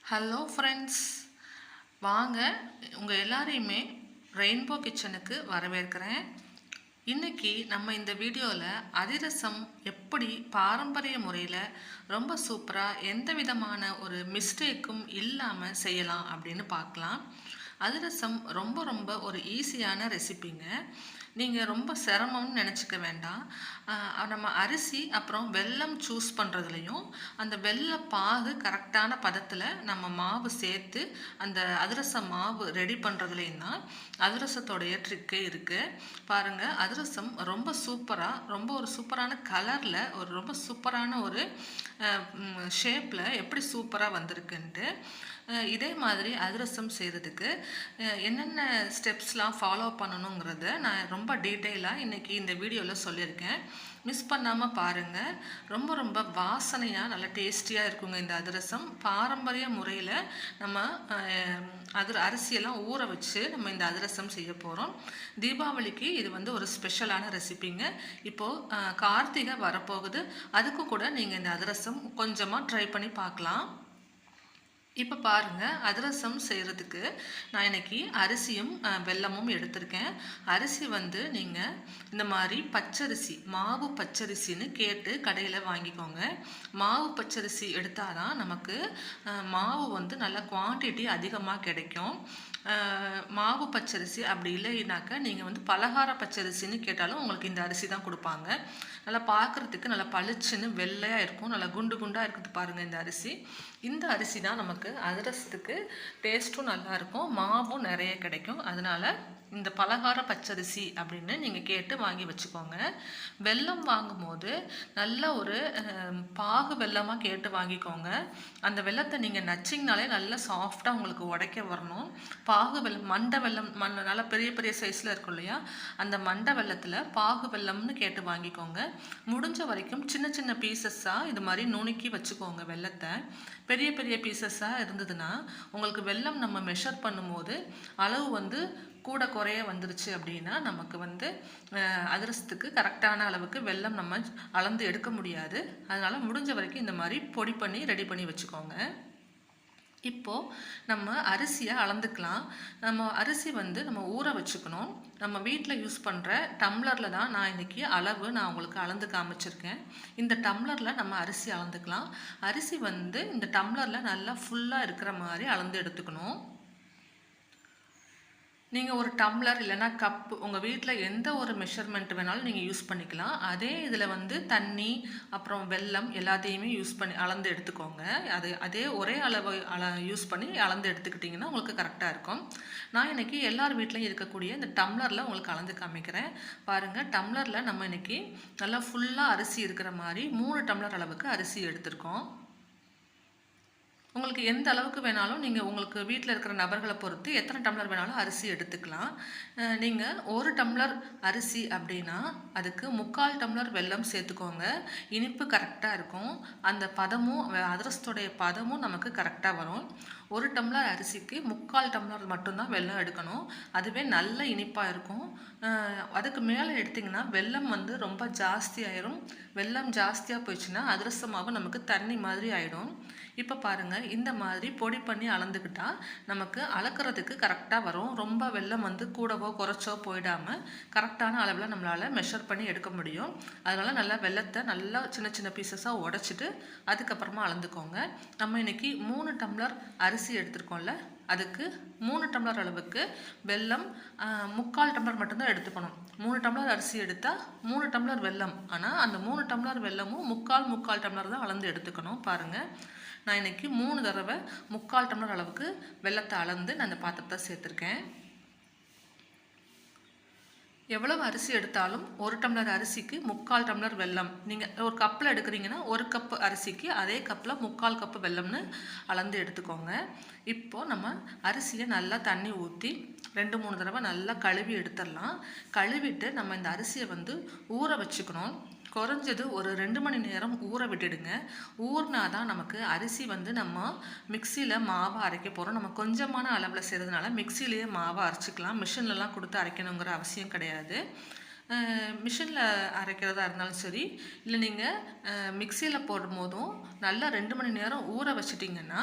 Hello friends, வாங்க உங்கள் எல்லாரையுமே ரெயின்போ கிச்சனுக்கு வரவேற்கிறேன். இன்றைக்கி நம்ம இந்த வீடியோவில் அதிரசம் எப்படி பாரம்பரிய முறையில் ரொம்ப சூப்பராக எந்த விதமான ஒரு மிஸ்டேக்கும் இல்லாமல் செய்யலாம் அப்படின்னு பார்க்கலாம். அதிரசம் ரொம்ப ரொம்ப ஒரு ஈஸியான ரெசிபிங்க. நீங்கள் ரொம்ப சிரமம்னு நினச்சிக்க வேண்டாம். நம்ம அரிசி அப்புறம் வெல்லம் சூஸ் பண்ணுறதுலையும் அந்த வெல்ல பாகு கரெக்டான பதத்தில் நம்ம மாவு சேர்த்து அந்த அதிரச மாவு ரெடி பண்ணுறதுலையும் தான் அதிரசத்தோடைய ட்ரிக்கே இருக்குது. பாருங்கள், அதிரசம் ரொம்ப சூப்பராக, ரொம்ப ஒரு சூப்பரான கலரில், ஒரு ரொம்ப சூப்பரான ஒரு ஷேப்பில் எப்படி சூப்பராக வந்திருக்குன்ட்டு. இதே மாதிரி அதிரசம் செய்கிறதுக்கு என்னென்ன ஸ்டெப்ஸ்லாம் ஃபாலோ பண்ணணுங்கிறத நான் ரொம்ப டீட்டெயிலாக இன்றைக்கி இந்த வீடியோவில் சொல்லியிருக்கேன். மிஸ் பண்ணாமல் பாருங்கள். ரொம்ப ரொம்ப வாசனையாக நல்ல டேஸ்டியாக இருக்குங்க இந்த அதிரசம். பாரம்பரிய முறையில் நம்ம அரிசியெல்லாம் ஊற வச்சு நம்ம இந்த அதிரசம் செய்ய போகிறோம். தீபாவளிக்கு இது ஒரு ஸ்பெஷலான ரெசிபிங்க. இப்போது கார்த்திகை வரப்போகுது. அதுக்கு கூட நீங்கள் இந்த அதிரசம் கொஞ்சமாக ட்ரை பண்ணி பார்க்கலாம். இப்போ பாருங்கள், அதிரசம் செய்கிறதுக்கு நான் இன்றைக்கி அரிசியும் வெல்லமும் எடுத்திருக்கேன். அரிசி நீங்கள் இந்த மாதிரி பச்சரிசி, மாவு பச்சரிசின்னு கேட்டு கடையில் வாங்கிக்கோங்க. மாவு பச்சரிசி எடுத்தால் தான் நமக்கு மாவு நல்ல குவான்டிட்டி அதிகமாக கிடைக்கும். மாவு பச்சரிசி அப்படி இல்லைனாக்கா நீங்கள் பலகார பச்சரிசின்னு கேட்டாலும் உங்களுக்கு இந்த அரிசி தான் கொடுப்பாங்க. நல்லா பார்க்குறதுக்கு நல்லா பளிச்சுன்னு வெள்ளையாக இருக்கும், நல்லா குண்டு குண்டாக இருக்குது பாருங்கள் இந்த அரிசி. இந்த அரிசி தான் நமக்கு அதிரசத்துக்கு டேஸ்ட்டும் நல்லாயிருக்கும், மாவும் நிறைய கிடைக்கும். அதனால் இந்த பலகார பச்சரிசி அப்படின்னு நீங்கள் கேட்டு வாங்கி வச்சுக்கோங்க. வெல்லம் வாங்கும்போது நல்ல ஒரு பாகு வெல்லமாக கேட்டு வாங்கிக்கோங்க. அந்த வெல்லத்தை நீங்கள் நச்சிங்கனாலே நல்லா சாஃப்டாக உங்களுக்கு உடைக்க வரணும். பாகு வெல்லம், மண்டை வெல்லம், நல்லா பெரிய பெரிய சைஸில் இருக்கும் இல்லையா, அந்த மண்டை வெல்லத்தில் பாகு வெல்லம்னு கேட்டு வாங்கிக்கோங்க. முடிஞ்ச வரைக்கும் சின்ன சின்ன பீசஸ்ஸாக இது மாதிரி நுணுக்கி வச்சுக்கோங்க வெல்லத்தை. பெரிய பெரிய பீசஸ்ஸாக இருந்ததுன்னா உங்களுக்கு வெல்லம் நம்ம மெஷர் பண்ணும்போது அளவு கூட குறைய வந்துருச்சு அப்படின்னா நமக்கு அதிரசத்துக்கு கரெக்டான அளவுக்கு வெல்லம் நம்ம அளந்து எடுக்க முடியாது. அதனால் முடிஞ்ச வரைக்கும் இந்த மாதிரி பொடி பண்ணி ரெடி பண்ணி வச்சுக்கோங்க. இப்போது நம்ம அரிசியை அளந்துக்கலாம். நம்ம அரிசி நம்ம ஊற வச்சுக்கணும். நம்ம வீட்டில் யூஸ் பண்ணுற டம்ளரில் தான் நான் இன்றைக்கி நான் உங்களுக்கு அளந்து காமிச்சிருக்கேன். இந்த டம்ளரில் நம்ம அரிசி அளந்துக்கலாம். அரிசி இந்த டம்ளரில் நல்லா ஃபுல்லாக இருக்கிற மாதிரி அளந்து எடுத்துக்கணும். நீங்கள் ஒரு டம்ளர் இல்லைனா கப்பு, உங்கள் வீட்டில் எந்த ஒரு மெஷர்மெண்ட் வேணாலும் நீங்கள் யூஸ் பண்ணிக்கலாம். அதே இதில் தண்ணி அப்புறம் வெல்லம் எல்லாத்தையுமே யூஸ் பண்ணி அளந்து எடுத்துக்கோங்க. அதே ஒரே அளவு யூஸ் பண்ணி அளந்து எடுத்துக்கிட்டிங்கன்னா உங்களுக்கு கரெக்டாக இருக்கும். நான் இன்றைக்கி எல்லார் வீட்லையும் இருக்கக்கூடிய இந்த டம்ளரில் உங்களுக்கு அளந்து காமிக்கிறேன். பாருங்கள், டம்ளரில் நம்ம இன்றைக்கி நல்லா ஃபுல்லாக அரிசி இருக்கிற மாதிரி 3 டம்ளர் அளவுக்கு அரிசி எடுத்திருக்கோம். உங்களுக்கு எந்த அளவுக்கு வேணாலும் நீங்கள் உங்களுக்கு வீட்டில் இருக்கிற நபர்களை பொறுத்து எத்தனை டம்ளர் வேணாலும் அரிசி எடுத்துக்கலாம். நீங்கள் 1 டம்ளர் அரிசி அப்படின்னா அதுக்கு 3/4 டம்ளர் வெல்லம் சேர்த்துக்கோங்க. இனிப்பு கரெக்டாக இருக்கும். அந்த பதமும் அதிரசத்துடைய பதமும் நமக்கு கரெக்டாக வரும். 1 டம்ளர் அரிசிக்கு 3/4 டம்ளர் மட்டும்தான் வெல்லம் எடுக்கணும். அதுவே நல்ல இனிப்பாக இருக்கும். அதுக்கு மேலே எடுத்திங்கன்னா வெல்லம் ரொம்ப ஜாஸ்தி ஆயிரும். வெல்லம் ஜாஸ்தியாக போயிடுச்சுன்னா அதிரச மாவு நமக்கு தண்ணி மாதிரி ஆகிடும். இப்போ பாருங்கள், இந்த மாதிரி பொடி பண்ணி அளந்துக்கிட்டால் நமக்கு அளக்கிறதுக்கு கரெக்டாக வரும். ரொம்ப வெல்லம் கூடவோ குறைச்சோ போயிடாமல் கரெக்டான அளவில் நம்மளால் மெஷர் பண்ணி எடுக்க முடியும். அதனால் நல்லா வெல்லத்தை நல்லா சின்ன சின்ன பீசஸாக உடைச்சிட்டு அதுக்கப்புறமா அளந்துக்கோங்க. நம்ம இன்றைக்கி 3 டம்ளர் அரிசி எடுத்துருக்கோம்ல, அதுக்கு 3 டம்ளர் அளவுக்கு வெல்லம் 3/4 டம்ளர் மட்டும்தான் எடுத்துக்கணும். 3 டம்ளர் அரிசி எடுத்தால் 3 டம்ளர் வெல்லம். ஆனால் அந்த 3 டம்ளர் வெல்லமும் 3/4 டம்ளர் தான் அளந்து எடுத்துக்கணும். பாருங்கள், நான் இன்றைக்கி 3 தடவை 3/4 டம்ளர் அளவுக்கு வெல்லத்தை அளந்து நான் அந்த பாத்திரத்தை சேர்த்துருக்கேன். எவ்வளவு அரிசி எடுத்தாலும் 1 டம்ளர் அரிசிக்கு 3/4 டம்ளர் வெல்லம். நீங்கள் ஒரு கப்பில் எடுக்கிறீங்கன்னா 1 கப்பு அரிசிக்கு அதே கப்பில் 3/4 கப்பு வெல்லம்னு அளந்து எடுத்துக்கோங்க. இப்போது நம்ம அரிசியை நல்லா தண்ணி ஊற்றி 2-3 தடவை நல்லா கழுவி எடுத்துடலாம். கழுவிட்டு நம்ம இந்த அரிசியை ஊற வச்சுக்கணும். குறைஞ்சது ஒரு 2 மணி நேரம் ஊற விட்டுடுங்க. ஊறினா தான் நமக்கு அரிசி நம்ம மிக்சியில் மாவை அரைக்க போகிறோம். நம்ம கொஞ்சமான அளவில் செய்கிறதுனால மிக்சிலேயே மாவை அரைச்சிக்கலாம். மிஷின்லலாம் கொடுத்து அரைக்கணுங்கிற அவசியம் கிடையாது. மிஷினில் அரைக்கிறதா இருந்தாலும் சரி, இல்லை நீங்கள் மிக்சியில் போடும்போதும் நல்லா 2 மணி நேரம் ஊற வச்சிட்டிங்கன்னா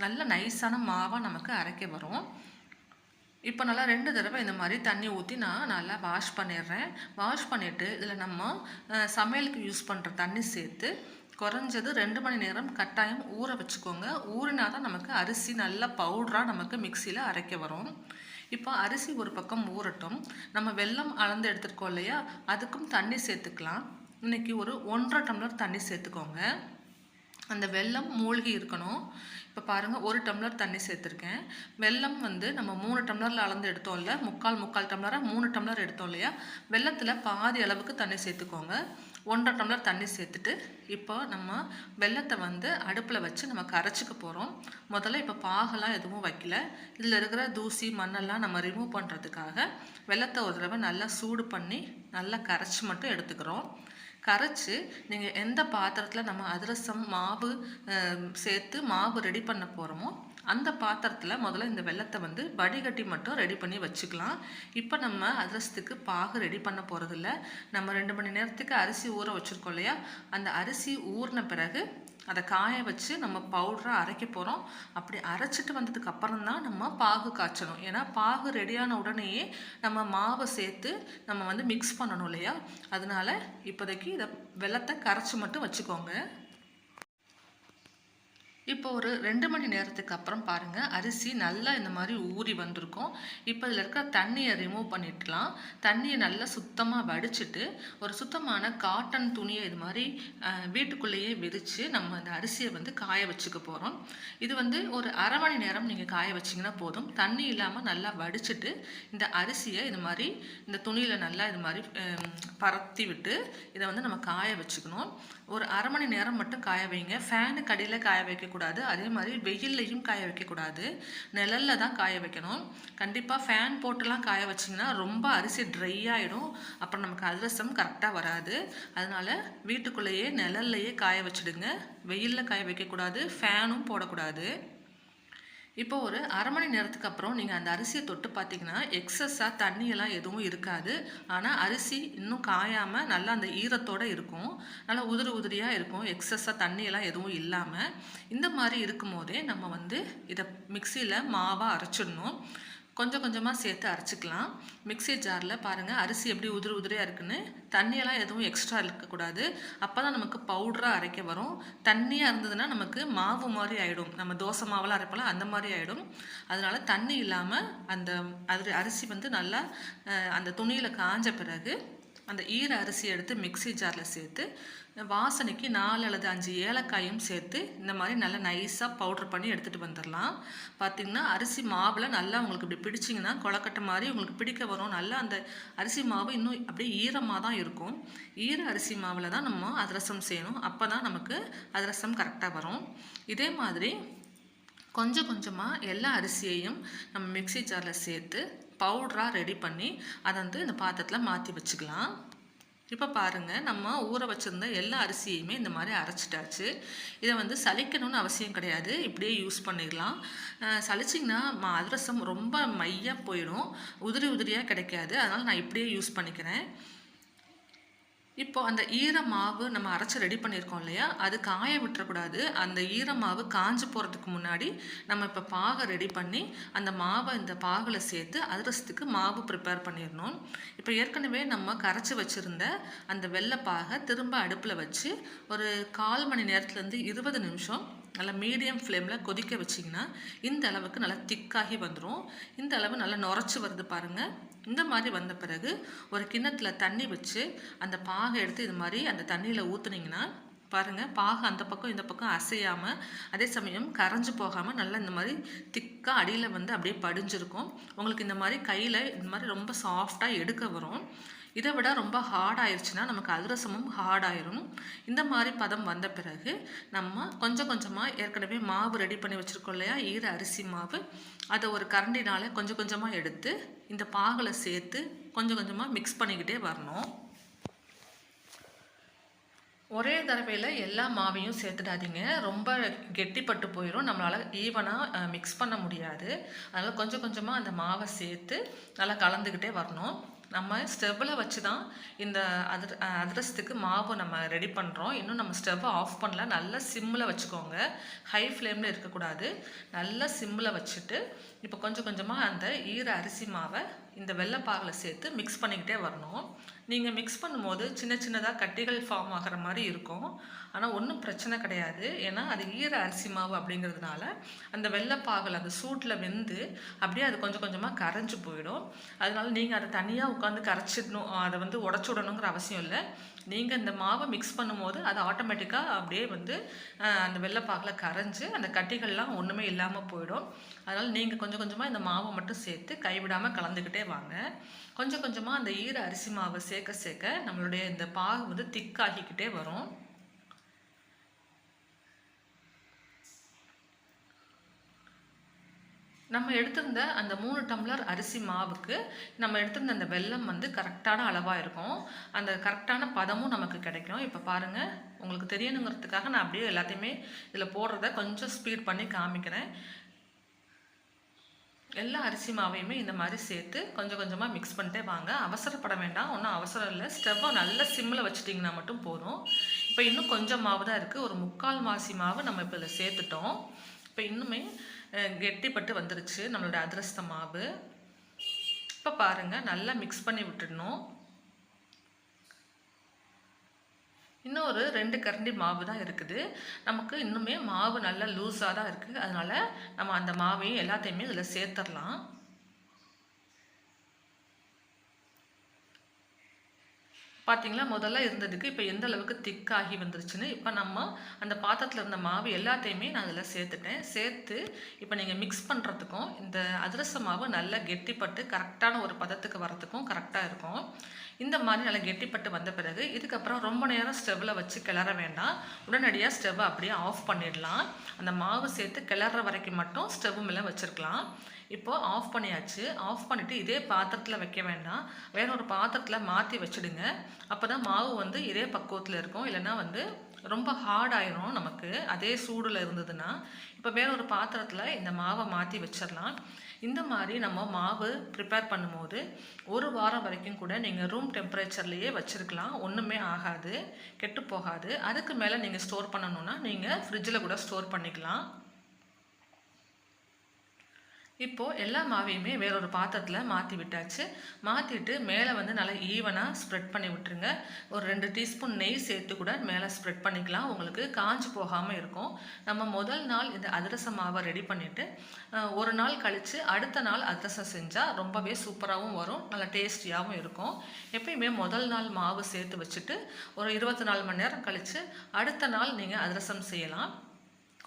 நல்ல நைஸான மாவாக நமக்கு அரைக்க வரும். இப்போ நல்லா 2 தடவை இந்த மாதிரி தண்ணி ஊற்றி நான் நல்லா வாஷ் பண்ணிடுறேன். வாஷ் பண்ணிவிட்டு இதில் நம்ம சமையலுக்கு யூஸ் பண்ணுற தண்ணி சேர்த்து குறைஞ்சது 2 மணி நேரம் கட்டாயம் ஊற வச்சுக்கோங்க. ஊறினா தான் நமக்கு அரிசி நல்லா பவுடராக நமக்கு மிக்சியில் அரைக்க வரும். இப்போ அரிசி ஒரு பக்கம் ஊறட்டும். நம்ம வெல்லம் அளந்து எடுத்துருக்கோம் இல்லையா, அதுக்கும் தண்ணி சேர்த்துக்கலாம். இன்றைக்கி ஒரு 1.5 டம்ளர் தண்ணி சேர்த்துக்கோங்க. அந்த வெல்லம் மூழ்கி இருக்கணும். இப்போ பாருங்கள், 1 டம்ளர் தண்ணி சேர்த்துருக்கேன். வெல்லம் நம்ம 3 டம்ளரில் அளந்து எடுத்தோம் இல்லை, முக்கால் டம்ளராக 3 டம்ளர் எடுத்தோம் இல்லையா, வெல்லத்தில் பாதி அளவுக்கு தண்ணி சேர்த்துக்கோங்க. 1.5 டம்ளர் தண்ணி சேர்த்துட்டு இப்போ நம்ம வெல்லத்தை அடுப்பில் வச்சு நம்ம கரைச்சிக்க போகிறோம். முதல்ல இப்போ பாகெல்லாம் எதுவும் வைக்கல. இதில் இருக்கிற தூசி மண்ணெல்லாம் நம்ம ரிமூவ் பண்ணுறதுக்காக வெல்லத்தை ஒரு தடவை நல்லா சூடு பண்ணி நல்லா கரைச்சி மட்டும் எடுத்துக்கிறோம். கரைச்சி நீங்கள் எந்த பாத்திரத்தில் நம்ம அதிரசம் மாவு சேர்த்து மாவு ரெடி பண்ண போகிறோமோ அந்த பாத்திரத்தில் முதல்ல இந்த வெல்லத்தை வடிகட்டி மட்டும் ரெடி பண்ணி வச்சுக்கலாம். இப்போ நம்ம அதிரசத்துக்கு பாகு ரெடி பண்ண போகிறதில்ல. நம்ம 2 மணி நேரத்துக்கு அரிசி ஊற வச்சுருக்கோம் இல்லையா, அந்த அரிசி ஊறின பிறகு அதை காய வச்சு நம்ம பவுடராக அரைக்க போகிறோம். அப்படி அரைச்சிட்டு வந்ததுக்கு அப்புறம் தான் நம்ம பாகு காய்ச்சணும். ஏன்னா பாகு ரெடியான உடனேயே நம்ம மாவை சேர்த்து நம்ம மிக்ஸ் பண்ணணும் இல்லையா, அதனால இப்போதைக்கு இதை வெல்லத்தை கரைச்சி மட்டும் வச்சுக்கோங்க. இப்போ ஒரு 2 மணி நேரத்துக்கு அப்புறம் பாருங்கள், அரிசி நல்லா இந்த மாதிரி ஊறி வந்திருக்கும். இப்போ இதில் இருக்கிற தண்ணியை ரிமூவ் பண்ணிடலாம். தண்ணியை நல்லா சுத்தமாக வடிச்சிட்டு ஒரு சுத்தமான காட்டன் துணியை இது மாதிரி வீட்டுக்குள்ளேயே விரித்து நம்ம அந்த அரிசியை காய வச்சுக்க போகிறோம். இது ஒரு அரை மணி நேரம் நீங்கள் காய வச்சிங்கன்னா போதும். தண்ணி இல்லாமல் நல்லா வடிச்சிட்டு இந்த அரிசியை இது மாதிரி இந்த துணியில் நல்லா இது மாதிரி பரத்தி விட்டு இதை நம்ம காய வச்சுக்கணும். ஒரு அரை மணி நேரம் மட்டும் காய வைங்க. ஃபேனுக்கு அடியில் காய வைக்கக்கூடாது, அதே மாதிரி வெயில்லையும் காய வைக்கக்கூடாது, நிழலில் தான் காய வைக்கணும். கண்டிப்பாக ஃபேன் போட்டுலாம் காய வச்சிங்கன்னா ரொம்ப அரிசி ட்ரை ஆகிடும். அப்புறம் நமக்கு அதிரசம் கரெக்டாக வராது. அதனால் வீட்டுக்குள்ளேயே நிழல்லையே காய வச்சுடுங்க. வெயிலில் காய வைக்கக்கூடாது, ஃபேனும் போடக்கூடாது. இப்போ ஒரு அரை மணி நேரத்துக்கு அப்புறம் நீங்கள் அந்த அரிசியை தொட்டு பார்த்தீங்கன்னா எக்ஸஸாக தண்ணியெல்லாம் எதுவும் இருக்காது. ஆனால் அரிசி இன்னும் காயாமல் நல்லா அந்த ஈரத்தோடு இருக்கும். நல்லா உதிரியாக இருக்கும். எக்ஸஸாக தண்ணியெல்லாம் எதுவும் இல்லாமல் இந்த மாதிரி இருக்கும் போதே நம்ம இதை மிக்சியில் மாவாக அரைச்சிடணும். கொஞ்சம் கொஞ்சமாக சேர்த்து அரைச்சிக்கலாம். மிக்சி ஜாரில் பாருங்கள் அரிசி எப்படி உதிரியாக இருக்குன்னு. தண்ணியெல்லாம் எதுவும் எக்ஸ்ட்ரா இருக்கக்கூடாது. அப்போ தான் நமக்கு பவுடராக அரைக்க வரும். தண்ணியாக இருந்ததுன்னா நமக்கு மாவு மாதிரி ஆகிடும். நம்ம தோசை மாவெல்லாம் அரைப்போம் அந்த மாதிரி ஆகிடும். அதனால் தண்ணி இல்லாமல் அந்த அரிசி நல்லா அந்த துணியில் காஞ்ச பிறகு அந்த ஈர அரிசியை எடுத்து மிக்சி ஜாரில் சேர்த்து வாசனைக்கு 4 அல்லது 5 ஏலக்காயும் சேர்த்து இந்த மாதிரி நல்லா நைஸாக பவுடர் பண்ணி எடுத்துகிட்டு வந்துடலாம். பார்த்திங்கன்னா அரிசி மாவில் நல்லா உங்களுக்கு இப்படி பிடிச்சிங்கன்னா கொழக்கட்டை மாதிரி உங்களுக்கு பிடிக்க வரும். நல்லா அந்த அரிசி மாவு இன்னும் அப்படியே ஈரமாக தான் இருக்கும். ஈர அரிசி மாவில் தான் நம்ம அதிரசம் செய்யணும். அப்போ தான் நமக்கு அதிரசம் கரெக்டாக வரும். இதே மாதிரி கொஞ்சம் கொஞ்சமாக எல்லா அரிசியையும் நம்ம மிக்சி ஜாரில் சேர்த்து பவுடராக ரெடி பண்ணி அதை இந்த பாத்திரத்தில் மாற்றி வச்சுக்கலாம். இப்போ பாருங்கள், நம்ம ஊற வச்சுருந்த எல்லா அரிசியுமே இந்த மாதிரி அரைச்சிட்டாச்சு. இதை சலிக்கணும்னு அவசியம் கிடையாது, இப்படியே யூஸ் பண்ணிடலாம். சலிச்சிங்கன்னா அதிரசம் ரொம்ப மையாக போயிடும், உதிரியாக கிடைக்காது. அதனால் நான் இப்படியே யூஸ் பண்ணிக்கிறேன். இப்போ அந்த ஈர மாவு நம்ம அரைச்சி ரெடி பண்ணியிருக்கோம் இல்லையா, அது காய விட்டுறக்கூடாது. அந்த ஈர மாவு காஞ்சு போகிறதுக்கு முன்னாடி நம்ம இப்போ பாகை ரெடி பண்ணி அந்த மாவை இந்த பாகில் சேர்த்து அதிரசத்துக்கு மாவு ப்ரிப்பேர் பண்ணிடணும். இப்போ ஏற்கனவே நம்ம கரைச்சி வச்சுருந்த அந்த வெள்ளை பாகை திரும்ப அடுப்பில் வச்சு ஒரு 1/4 மணி நேரத்துலேருந்து 20 நிமிஷம் நல்லா மீடியம் ஃப்ளேமில் கொதிக்க வச்சிங்கன்னா இந்த அளவுக்கு நல்லா திக்காகி வந்துடும். இந்த அளவு நல்லா நுரைச்சி வருது பாருங்கள். இந்த மாதிரி வந்த பிறகு ஒரு கிண்ணத்தில் தண்ணி வச்சு அந்த பாகை எடுத்து இது மாதிரி அந்த தண்ணியில் ஊற்றுனீங்கன்னா பாருங்கள், பாகு அந்த பக்கம் இந்த பக்கம் அசையாமல் அதே சமயம் கரைஞ்சி போகாமல் நல்லா இந்த மாதிரி திக்காக அடியில் அப்படியே படிஞ்சிருக்கும். உங்களுக்கு இந்த மாதிரி கையில் இந்த மாதிரி ரொம்ப சாஃப்டாக எடுக்க வரும். இதை விட ரொம்ப ஹார்ட் ஆயிடுச்சுன்னா நமக்கு அதிரசமும் ஹார்ட் ஆயிரும். இந்த மாதிரி பதம் வந்த பிறகு நம்ம கொஞ்சம் கொஞ்சமாக ஏற்கனவே மாவு ரெடி பண்ணி வச்சுருக்கோம் இல்லையா, ஈர அரிசி மாவு, அதை ஒரு கரண்டினால் கொஞ்சம் கொஞ்சமாக எடுத்து இந்த பாகில் சேர்த்து கொஞ்சம் கொஞ்சமாக மிக்ஸ் பண்ணிக்கிட்டே வரணும். ஒரே தடவையில் எல்லா மாவையும் சேர்த்துடாதீங்க, ரொம்ப கெட்டிப்பட்டு போயிடும், நம்மளால் ஈவனாக மிக்ஸ் பண்ண முடியாது. அதனால் கொஞ்சம் கொஞ்சமாக அந்த மாவை சேர்த்து நல்லா கலந்துக்கிட்டே வரணும். நம்ம ஸ்டவ்வில் வச்சு தான் இந்த அதிரசத்துக்கு மாவு நம்ம ரெடி பண்ணுறோம். இன்னும் நம்ம ஸ்டவ்வை ஆஃப் பண்ணல. நல்லா சிம்மில் வச்சுக்கோங்க. ஹை ஃப்ளேமில் இருக்கக்கூடாது. நல்லா சிம்மில் வச்சுட்டு இப்போ கொஞ்சம் கொஞ்சமாக அந்த ஈர அரிசி மாவை இந்த வெள்ளைப்பாகில் சேர்த்து மிக்ஸ் பண்ணிக்கிட்டே வரணும். நீங்கள் மிக்ஸ் பண்ணும்போது சின்ன சின்னதாக கட்டிகள் ஃபார்ம் ஆகிற மாதிரி இருக்கும். ஆனால் ஒன்றும் பிரச்சனை கிடையாது. ஏன்னா அது ஈர அரிசி மாவு அப்படிங்கிறதுனால அந்த வெள்ளைப்பாகில் அந்த சூட்டில் வெந்து அப்படியே அது கொஞ்சம் கொஞ்சமாக கரைஞ்சி போயிடும். அதனால நீங்கள் அதை தனியாக உட்காந்து கரைச்சிடணும், அதை வந்து உடச்சி விடணுங்கிற அவசியம் இல்லை. நீங்கள் இந்த மாவை மிக்ஸ் பண்ணும்போது அது ஆட்டோமேட்டிக்காக அப்படியே வந்து அந்த வெள்ளைப்பாகில் கரைஞ்சி அந்த கட்டிகள்லாம் ஒன்றுமே இல்லாமல் போயிடும். அதனால் நீங்கள் கொஞ்சம் கொஞ்சமாக இந்த மாவை மட்டும் சேர்த்து கைவிடாமல் கலந்துக்கிட்டே வாங்க. கொஞ்சம் கொஞ்சமாக அந்த ஈர அரிசி மாவை சேர்க்க சேர்க்க நம்மளுடைய இந்த பாகு வந்து திக்காகிக்கிட்டே வரும். நம்ம எடுத்திருந்த அந்த 3 டம்ளர் அரிசி மாவுக்கு நம்ம எடுத்திருந்த அந்த வெல்லம் வந்து கரெக்டான அளவாக இருக்கும். அந்த கரெக்டான பதமும் நமக்கு கிடைக்கும். இப்போ பாருங்கள், உங்களுக்கு தெரியணுங்கிறதுக்காக நான் அப்படியே எல்லாத்தையுமே இதில் போடுறத கொஞ்சம் ஸ்பீட் பண்ணி காமிக்கிறேன். எல்லா அரிசி மாவையுமே இந்த மாதிரி சேர்த்து கொஞ்சம் கொஞ்சமாக மிக்ஸ் பண்ணிட்டே வாங்க. அவசரப்பட வேண்டாம், ஒன்றும் அவசரம் இல்லை. ஸ்டவ்வை நல்ல சிம்மில் வச்சுட்டிங்கன்னா மட்டும் போதும். இப்போ இன்னும் கொஞ்சம் மாவு தான் இருக்குது. ஒரு 3/4 மாசி மாவு நம்ம இப்போ இதில் சேர்த்துட்டோம். இப்போ இன்னுமே கெட்டிப்பட்டு வந்துருச்சு நம்மளோட அதிரச மாவு. இப்போ பாருங்கள், நல்லா மிக்ஸ் பண்ணி விட்டுடணும். இன்னும் ஒரு 2 கரண்டி மாவு தான் இருக்குது. நமக்கு இன்னுமே மாவு நல்லா லூஸாக தான் இருக்குது. அதனால் நம்ம அந்த மாவையும் எல்லாத்தையுமே இதில் சேர்த்துடலாம். பார்த்தீங்களா, முதல்ல இருந்ததுக்கு இப்போ எந்த அளவுக்கு திக்காகி வந்துருச்சுன்னு. இப்போ நம்ம அந்த பாத்திரத்தில் இருந்த மாவு எல்லாத்தையுமே நான் அதில் சேர்த்துட்டேன். சேர்த்து இப்போ நீங்கள் மிக்ஸ் பண்ணுறதுக்கும் இந்த அதிரச மாவு நல்லா கெட்டிப்பட்டு கரெக்டான ஒரு பதத்துக்கு வரத்துக்கும் கரெக்டாக இருக்கும். இந்த மாதிரி நல்லா கெட்டிப்பட்டு வந்த பிறகு இதுக்கப்புறம் ரொம்ப நேரம் ஸ்டவ்வில் வச்சு கிளற வேண்டாம். உடனடியாக ஸ்டவ்வை அப்படியே ஆஃப் பண்ணிடலாம். அந்த மாவு சேர்த்து கிளற வரைக்கும் மட்டும் ஸ்டவ் மேலே வச்சுருக்கலாம். இப்போது ஆஃப் பண்ணியாச்சு. ஆஃப் பண்ணிவிட்டு இதே பாத்திரத்தில் வைக்க வேண்டாம், வேற ஒரு பாத்திரத்தில் மாற்றி வச்சுடுங்க. அப்போ தான் மாவு வந்து இதே பக்குவத்தில் இருக்கும். இல்லைன்னா வந்து ரொம்ப ஹார்ட் ஆயிரும் நமக்கு அதே சூடில் இருந்ததுன்னா. இப்போ வேற ஒரு பாத்திரத்தில் இந்த மாவை மாற்றி வச்சிடலாம். இந்த மாதிரி நம்ம மாவு ப்ரிப்பேர் பண்ணும்போது 1 வாரம் வரைக்கும் கூட நீங்கள் ரூம் டெம்பரேச்சர்லேயே வச்சுருக்கலாம். ஒன்றுமே ஆகாது, கெட்டு போகாது. அதுக்கு மேலே நீங்கள் ஸ்டோர் பண்ணணுன்னா நீங்கள் ஃப்ரிட்ஜில் கூட ஸ்டோர் பண்ணிக்கலாம். இப்போது எல்லா மாவையுமே வேறொரு பாத்திரத்தில் மாற்றி விட்டாச்சு. மாற்றிட்டு மேலே வந்து நல்லா ஈவனாக ஸ்ப்ரெட் பண்ணி விட்டுருங்க. ஒரு 2 டீஸ்பூன் நெய் சேர்த்து கூட மேலே ஸ்ப்ரெட் பண்ணிக்கலாம். உங்களுக்கு காஞ்சி போகாமல் இருக்கும். நம்ம முதல் நாள் இந்த அதிரச மாவை ரெடி பண்ணிவிட்டு ஒரு நாள் கழித்து அடுத்த நாள் அதிரசம் செஞ்சால் ரொம்பவே சூப்பராகவும் வரும், நல்லா டேஸ்டியாகவும் இருக்கும். எப்பயுமே முதல் நாள் மாவு சேர்த்து வச்சுட்டு ஒரு 24 மணி நேரம் கழித்து அடுத்த நாள் நீங்கள் அதிரசம் செய்யலாம்.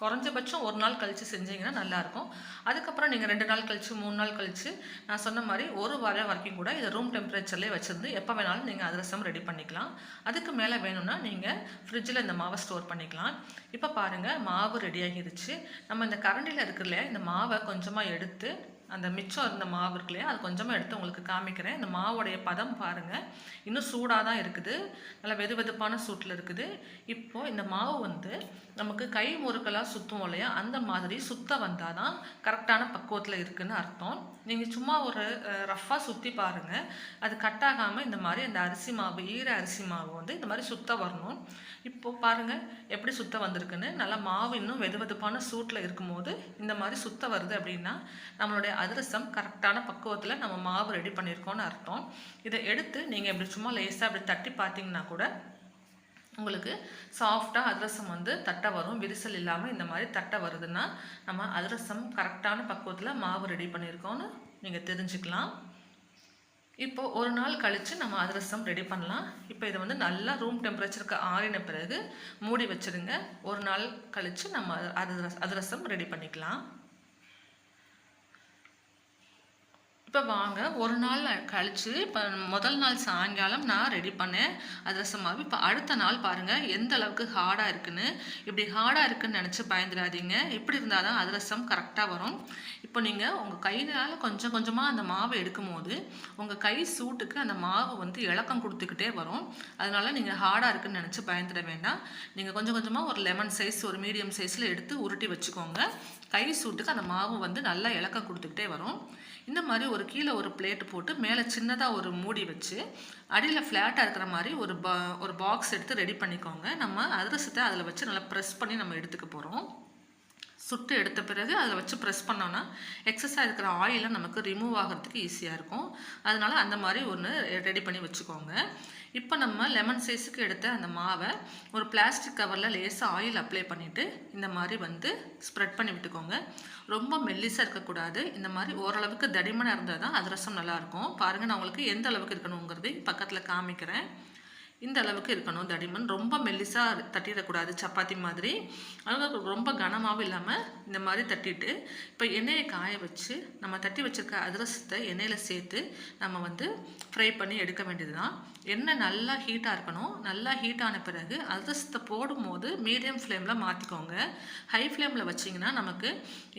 குறைஞ்சபட்சம் 1 நாள் கழித்து செஞ்சீங்கன்னா நல்லாயிருக்கும். அதுக்கப்புறம் நீங்கள் 2 நாள் கழித்து 3 நாள் கழித்து நான் சொன்ன மாதிரி 1 வாரம் வரைக்கும் கூட இதை ரூம் டெம்பரேச்சர்லேயே வச்சுருந்து எப்போ வேணாலும் நீங்கள் அதிரசம் ரெடி பண்ணிக்கலாம். அதுக்கு மேலே வேணும்னா நீங்கள் ஃப்ரிட்ஜில் இந்த மாவை ஸ்டோர் பண்ணிக்கலாம். இப்போ பாருங்கள், மாவு ரெடி ஆகிருச்சு. நம்ம இந்த கரண்டியில் இருக்கிற இல்லையா, இந்த மாவை கொஞ்சமாக எடுத்து அந்த மிச்சம் இருந்த மாவு இருக்கு இல்லையா, அது கொஞ்சமாக எடுத்து உங்களுக்கு காமிக்கிறேன். இந்த மாவோடைய பதம் பாருங்கள், இன்னும் சூடாக தான் இருக்குது, நல்லா வெது வெதுப்பான சூட்டில் இருக்குது. இப்போது இந்த மாவு வந்து நமக்கு கை முறுக்கலாக சுற்றுவோம் இல்லையா, அந்த மாதிரி சுத்த வந்தால் தான் கரெக்டான பக்குவத்தில் இருக்குதுன்னு அர்த்தம். நீங்கள் சும்மா ஒரு ரஃப்பாக சுற்றி பாருங்கள், அது கட்டாகாமல் இந்த மாதிரி அந்த அரிசி மாவு, ஈர அரிசி மாவு வந்து இந்த மாதிரி சுத்த வரணும். இப்போது பாருங்கள் எப்படி சுத்த வந்திருக்குன்னு. நல்லா மாவு இன்னும் வெது வெதுப்பான சூட்டில் இருக்கும்போது இந்த மாதிரி சுத்த வருது அப்படின்னா நம்மளுடைய அதிரசம் கரெக்டான பக்குவத்தில் நம்ம மாவு ரெடி பண்ணியிருக்கோன்னு அர்த்தம். இதை எடுத்து நீங்கள் இப்படி சும்மா லேசாக அப்படி தட்டி பார்த்தீங்கன்னா கூட உங்களுக்கு சாஃப்டாக அதிரசம் வந்து தட்டை வரும். விரிசல் இல்லாமல் இந்த மாதிரி தட்டை வருதுன்னா நம்ம அதிரசம் கரெக்டான பக்குவத்தில் மாவு ரெடி பண்ணியிருக்கோன்னு நீங்கள் தெரிஞ்சுக்கலாம். இப்போ ஒரு நாள் கழித்து நம்ம அதிரசம் ரெடி பண்ணலாம். இப்போ இதை வந்து நல்லா ரூம் டெம்பரேச்சருக்கு ஆறின பிறகு மூடி வச்சுருங்க. ஒரு நாள் கழித்து நம்ம அதிரசம் ரெடி பண்ணிக்கலாம். இப்போ வாங்க, ஒரு நாள் கழித்து இப்போ முதல் நாள் சாயங்காலம் நான் ரெடி பண்ணேன் அதிரசம் மாவு. இப்போ அடுத்த நாள் பாருங்கள் எந்த அளவுக்கு ஹார்டாக இருக்குன்னு. இப்படி ஹார்டாக இருக்குன்னு நினச்சி பயந்துடாதீங்க. இப்படி இருந்தால் தான் அதிரசம் கரெக்டாக வரும். இப்போ நீங்கள் உங்கள் கையினால் கொஞ்சம் கொஞ்சமாக அந்த மாவை எடுக்கும் போது உங்கள் கை சூட்டுக்கு அந்த மாவு வந்து இலக்கம் கொடுத்துக்கிட்டே வரும். அதனால் நீங்கள் ஹார்டாக இருக்குன்னு நினச்சி பயந்துட வேண்டாம். நீங்கள் கொஞ்சம் கொஞ்சமாக ஒரு லெமன் சைஸ், ஒரு மீடியம் சைஸில் எடுத்து உருட்டி வச்சுக்கோங்க. கை சூட்டுக்கு அந்த மாவு வந்து நல்லா இலக்கம் கொடுத்துக்கிட்டே வரும். இந்த மாதிரி ஒரு ஒரு கீழே ஒரு பிளேட் போட்டு மேலே சின்னதாக ஒரு மூடி வச்சு அடியில் ஃப்ளாட்டாக இருக்கிற மாதிரி ஒரு பாக்ஸ் எடுத்து ரெடி பண்ணிக்கோங்க. நம்ம அதிரசத்தை அதில் வச்சு நல்லா ப்ரெஸ் பண்ணி நம்ம எடுத்துக்க போகிறோம். சுட்டு எடுத்த பிறகு அதில் வச்சு ப்ரெஸ் பண்ணோன்னா எக்ஸஸாக இருக்கிற ஆயிலாம் நமக்கு ரிமூவ் ஆகிறதுக்கு ஈஸியாக இருக்கும். அதனால் அந்த மாதிரி ஒன்று ரெடி பண்ணி வச்சுக்கோங்க. இப்போ நம்ம லெமன் சைஸுக்கு எடுத்த அந்த மாவை ஒரு பிளாஸ்டிக் கவரில் லேசாக ஆயில் அப்ளை பண்ணிவிட்டு இந்த மாதிரி ஸ்ப்ரெட் பண்ணி விட்டுக்கோங்க. ரொம்ப மெல்லிஸாக இருக்கக்கூடாது. இந்த மாதிரி ஓரளவுக்கு தடிமனாக இருந்தால் தான் அதிரசம் நல்லாயிருக்கும். பாருங்கள், நான் உங்களுக்கு எந்த அளவுக்கு இருக்கணுங்கிறது பக்கத்தில் காமிக்கிறேன். இந்த அளவுக்கு இருக்கணும் தடிமன். ரொம்ப மெல்லிசாக தட்டிடக்கூடாது சப்பாத்தி மாதிரி. அதாவது ரொம்ப கனமாகவும் இல்லாமல் இந்த மாதிரி தட்டிட்டு இப்போ எண்ணெயை காய வச்சு நம்ம தட்டி வச்சுருக்க அதிரசத்தை எண்ணெயில் சேர்த்து நம்ம ஃப்ரை பண்ணி எடுக்க வேண்டியது தான். எண்ணெய் நல்லா ஹீட்டாக இருக்கணும். நல்லா ஹீட் ஆன பிறகு அதிரசத்தை போடும்போது மீடியம் ஃப்ளேமில் மாற்றிக்கோங்க. ஹை ஃப்ளேமில் வச்சிங்கன்னா நமக்கு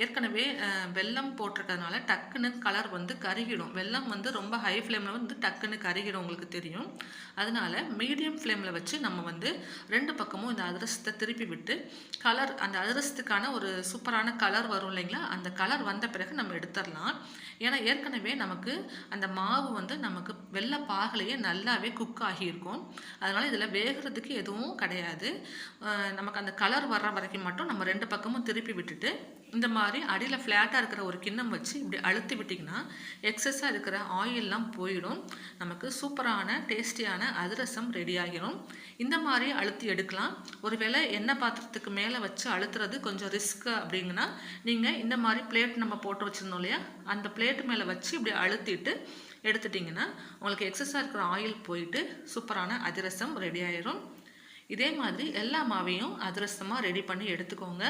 ஏற்கனவே வெல்லம் போட்டிருக்கிறதுனால டக்குன்னு கலர் கருகிடும். வெல்லம் ரொம்ப ஹை ஃப்ளேமில் டக்குன்னு கருகிடும், உங்களுக்கு தெரியும். அதனால மீடியம் ஃப்ளேமில் வச்சு நம்ம 2 பக்கமும் இந்த அதிரசத்தை திருப்பி விட்டு கலர், அந்த அதிரசத்துக்கான ஒரு சூப்பரான கலர் வரும் இல்லைங்களா, அந்த கலர் வந்த பிறகு நம்ம எடுத்துடலாம். ஏன்னா ஏற்கனவே நமக்கு அந்த மாவு நமக்கு வெள்ளை பாகலையே நல்லாவே குக் ஆகியிருக்கும். அதனால் இதில் வேகிறதுக்கு எதுவும் கிடையாது. நமக்கு அந்த கலர் வர்ற வரைக்கும் மட்டும் நம்ம 2 பக்கமும் திருப்பி விட்டுட்டு இந்த மாதிரி அடியில் ஃப்ளாட்டாக இருக்கிற ஒரு கிண்ணம் வச்சு இப்படி அழுத்தி விட்டிங்கன்னா எக்ஸஸாக இருக்கிற ஆயிலெலாம் போயிடும். நமக்கு சூப்பரான டேஸ்டியான அதிரசம் ரெடி ஆகிரும். இந்த மாதிரி அழுத்தி எடுக்கலாம். ஒருவேளை எண்ணெய் பாத்திரத்துக்கு மேலே வச்சு அழுத்துறது கொஞ்சம் ரிஸ்க்கு அப்படிங்கன்னா நீங்கள் இந்த மாதிரி பிளேட் நம்ம போட்டு வச்சுருந்தோம் இல்லையா, அந்த பிளேட்டு மேலே வச்சு இப்படி அழுத்திட்டு எடுத்துட்டிங்கன்னா உங்களுக்கு எக்ஸஸாக இருக்கிற ஆயில் போயிட்டு சூப்பரான அதிரசம் ரெடி ஆயிரும். இதே மாதிரி எல்லா மாவையும் அதிரசமாக ரெடி பண்ணி எடுத்துக்கோங்க.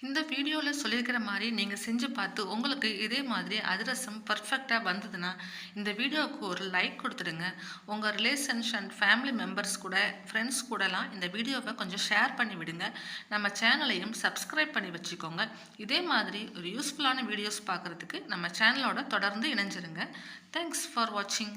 இந்த வீடியோவில் சொல்லியிருக்கிற மாதிரி நீங்கள் செஞ்சு பார்த்து உங்களுக்கு இதே மாதிரி அதிரசம் பர்ஃபெக்டாக வந்ததுன்னா இந்த வீடியோவுக்கு ஒரு லைக் கொடுத்துடுங்க. உங்கள் ரிலேஷன்ஸ் அண்ட் ஃபேமிலி மெம்பர்ஸ் கூட, ஃப்ரெண்ட்ஸ் கூடலாம் இந்த வீடியோவை கொஞ்சம் ஷேர் பண்ணி விடுங்க. நம்ம சேனலையும் சப்ஸ்கிரைப் பண்ணி வச்சுக்கோங்க. இதே மாதிரி ஒரு யூஸ்ஃபுல்லான வீடியோஸ் பார்க்குறதுக்கு நம்ம சேனலோட தொடர்ந்து இணைஞ்சிருங்க. தேங்க்ஸ் ஃபார் வாட்சிங்.